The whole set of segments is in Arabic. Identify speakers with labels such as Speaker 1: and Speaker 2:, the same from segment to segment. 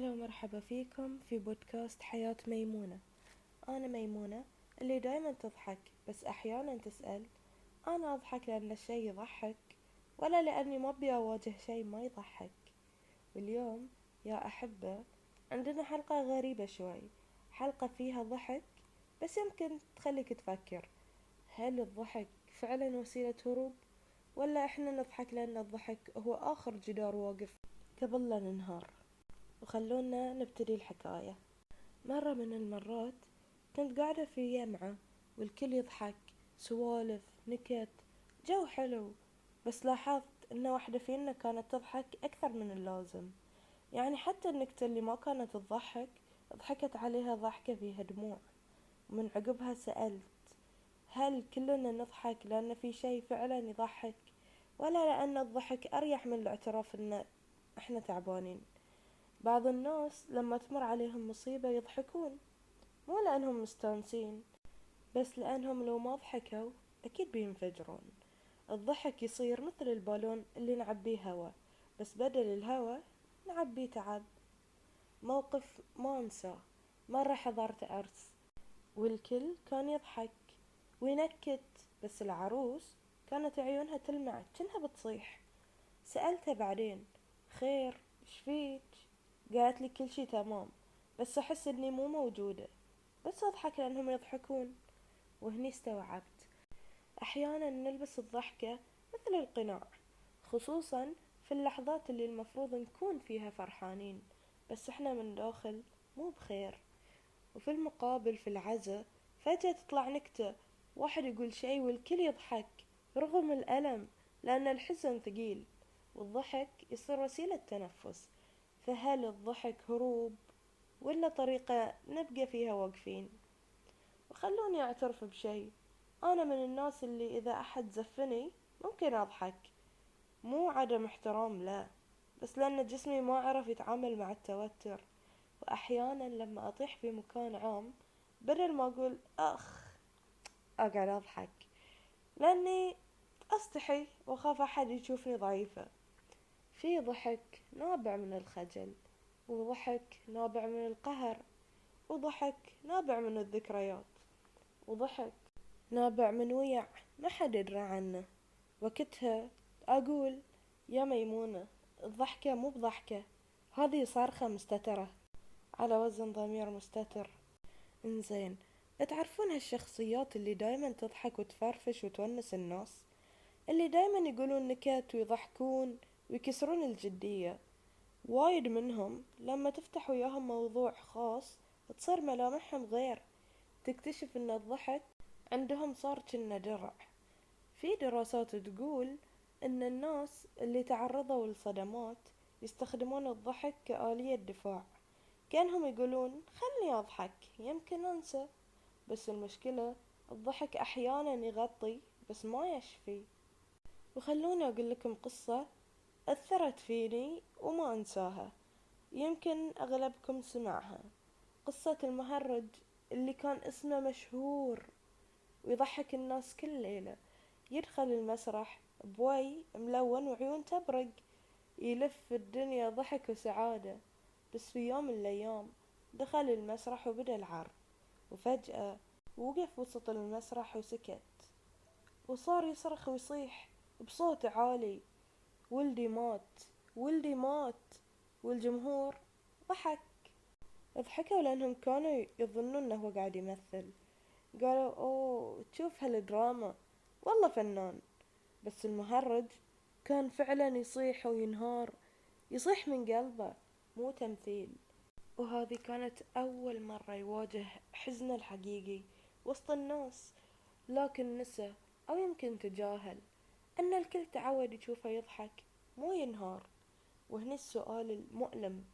Speaker 1: هلا ومرحبا فيكم في بودكاست حياة ميمونة. أنا ميمونة اللي دايما تضحك، بس أحيانا تسأل أنا أضحك لأن الشي يضحك ولا لأني ما أبي أواجه شي ما يضحك. واليوم يا أحبة عندنا حلقة غريبة شوي، حلقة فيها ضحك بس يمكن تخليك تفكر، هل الضحك فعلا وسيلة هروب ولا إحنا نضحك لأن الضحك هو آخر جدار واقف قبل لا ننهار؟ وخلونا نبتدي الحكاية. مرة من المرات كنت قاعدة في جامعة والكل يضحك، سوالف، نكت، جو حلو. بس لاحظت ان واحدة فينا كانت تضحك اكثر من اللازم، يعني حتى النكتة اللي ما كانت تضحك ضحكت عليها ضحكة فيها دموع. ومن عقبها سألت، هل كلنا نضحك لأن في شي فعلا يضحك ولا لأن الضحك أريح من الاعتراف ان احنا تعبانين؟ بعض الناس لما تمر عليهم مصيبة يضحكون، مو لأنهم مستانسين، بس لأنهم لو ما ضحكوا أكيد بينفجرون. الضحك يصير مثل البالون اللي نعبيه هوا، بس بدل الهوا نعبيه تعب. موقف ما انساه، مرة حضرت عرس والكل كان يضحك وينكت، بس العروس كانت عيونها تلمع كأنها بتصيح. سألتها بعدين، خير ايش فيك؟ قالت لي كل شي تمام، بس احس اني مو موجودة، بس اضحك لانهم يضحكون. وهني استوعبت، احيانا نلبس الضحكة مثل القناع، خصوصا في اللحظات اللي المفروض نكون فيها فرحانين بس احنا من داخل مو بخير. وفي المقابل في العزا فجأة تطلع نكتة، واحد يقول شي والكل يضحك رغم الألم، لأن الحزن ثقيل والضحك يصير وسيلة تنفس. فهل الضحك هروب ولا طريقة نبقى فيها واقفين؟ وخلوني أعترف بشي، أنا من الناس اللي إذا أحد زفني ممكن أضحك، مو عدم احترام لا، بس لأن جسمي ما عرف يتعامل مع التوتر. وأحيانا لما أطيح في مكان عام بدل ما أقول أخ أقعد أضحك، لأني أستحي وأخاف أحد يشوفني ضعيفة. في ضحك نابع من الخجل، وضحك نابع من القهر، وضحك نابع من الذكريات، وضحك نابع من ويع ما حد يدري عنه. وقتها أقول يا ميمونة، الضحكة مو بضحكة، هذه صرخة مستترة على وزن ضمير مستتر. انزين، تعرفون هالشخصيات اللي دايما تضحك وتفرفش وتونس الناس، اللي دايما يقولون نكت ويضحكون ويكسرون الجدية؟ وايد منهم لما تفتح وياهم موضوع خاص تصير ملامحهم غير، تكتشف ان الضحك عندهم صار كأنه درع. في دراسات تقول ان الناس اللي تعرضوا لصدمات يستخدمون الضحك كآلية دفاع، كأنهم يقولون خلني أضحك يمكن أنسى. بس المشكلة الضحك أحيانا يغطي بس ما يشفي. وخلوني أقول لكم قصة أثرت فيني وما أنساها، يمكن أغلبكم سمعها. قصة المهرج اللي كان اسمه مشهور ويضحك الناس كل ليلة. يدخل المسرح بوي ملون وعيون تبرق، يلف الدنيا ضحك وسعادة. بس في يوم من الأيام دخل المسرح وبدأ العرض، وفجأة وقف وسط المسرح وسكت، وصار يصرخ ويصيح بصوت عالي، ولدي مات، ولدي مات. والجمهور ضحك، ضحكوا لأنهم كانوا يظنون أنه هو قاعد يمثل. قالوا أوه تشوف هالدراما، والله فنان. بس المهرج كان فعلا يصيح وينهار، يصيح من قلبه مو تمثيل. وهذه كانت أول مرة يواجه حزنه الحقيقي وسط الناس، لكن نسى أو يمكن تجاهل أن الكل تعود يشوفه يضحك مو ينهار. وهنا السؤال المؤلم،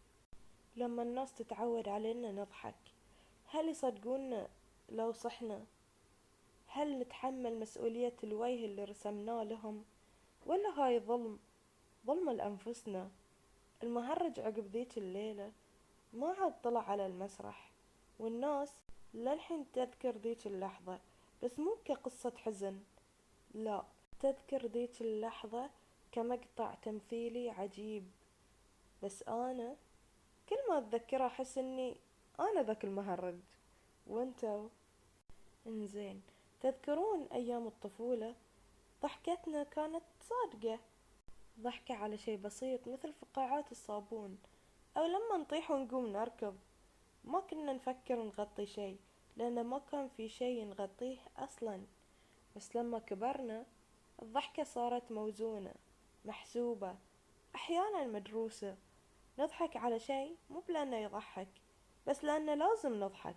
Speaker 1: لما الناس تتعود علينا نضحك هل يصدقونا لو صحنا؟ هل نتحمل مسؤولية الوجه اللي رسمناه لهم؟ ولا هاي ظلم لأنفسنا؟ المهرج عقب ذيك الليلة ما عاد طلع على المسرح، والناس للحين تذكر ذيك اللحظة، بس مو كقصة حزن، لا، تذكر ذيك اللحظة كمقطع تمثيلي عجيب. بس أنا كل ما أتذكره أحس إني أنا ذاك المهرج. وانتو؟ انزين، تذكرون أيام الطفولة؟ ضحكتنا كانت صادقة، ضحكة على شي بسيط مثل فقاعات الصابون، أو لما نطيح ونقوم نركض. ما كنا نفكر نغطي شي، لأن ما كان في شي نغطيه أصلا. بس لما كبرنا الضحكة صارت موزونة، محسوبة، أحيانا مدروسة. نضحك على شي مو لأنه يضحك، بس لأنه لازم نضحك،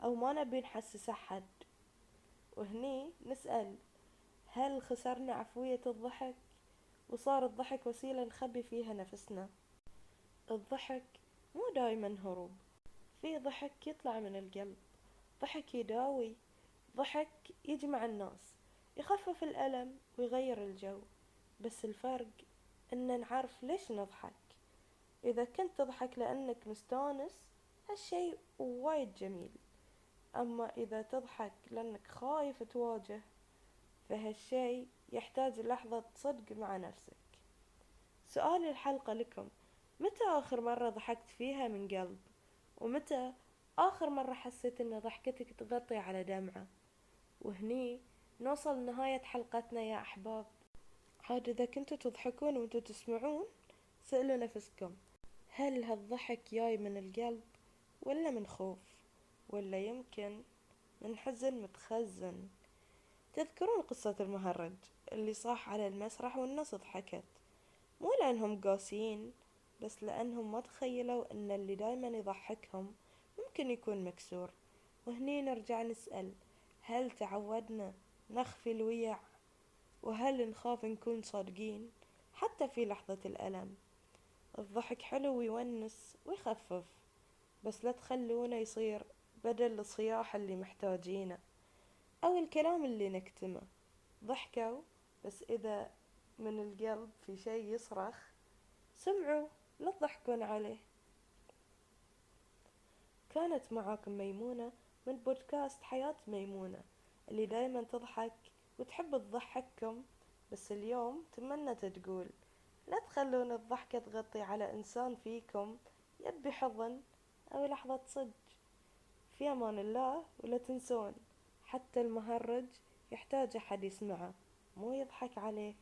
Speaker 1: أو ما نبي نحسس أحد. وهني نسأل، هل خسرنا عفوية الضحك وصار الضحك وسيلة نخبي فيها نفسنا؟ الضحك مو دايما هروب، في ضحك يطلع من القلب، ضحك يداوي، ضحك يجمع الناس، يخفف الألم ويغير الجو. بس الفرق إن نعرف ليش نضحك. إذا كنت تضحك لأنك مستانس، هالشي وايد جميل. أما إذا تضحك لأنك خايف تواجه، فهالشي يحتاج لحظة صدق مع نفسك. سؤال الحلقة لكم: متى آخر مرة ضحكت فيها من قلب؟ ومتى آخر مرة حسيت إن ضحكتك تغطي على دمعة؟ وهني نوصل لنهاية حلقتنا يا أحباب. عاد إذا كنتوا تضحكون وانتوا تسمعون، سألوا نفسكم، هل هالضحك جاي من القلب ولا من خوف، ولا يمكن من حزن متخزن؟ تذكرون قصة المهرج اللي صاح على المسرح والناس ضحكت، مو لأنهم قاسيين، بس لأنهم ما تخيلوا أن اللي دايما يضحكهم ممكن يكون مكسور. وهني نرجع نسأل، هل تعودنا نخفي الويع؟ وهل نخاف نكون صادقين حتى في لحظة الألم؟ الضحك حلو ويونس ويخفف، بس لا تخلونه يصير بدل الصياح اللي محتاجينه أو الكلام اللي نكتمه. ضحكوا، بس إذا من القلب في شي يصرخ، سمعوا، لا تضحكون عليه. كانت معاكم ميمونة من بودكاست حياة ميمونة، اللي دايما تضحك وتحب تضحككم. بس اليوم تمنت تقول، لا تخلون الضحكة تغطي على إنسان فيكم يبي حضن أو لحظة صدق. في أمان الله، ولا تنسون حتى المهرج يحتاج أحد يسمعه، مو يضحك عليه.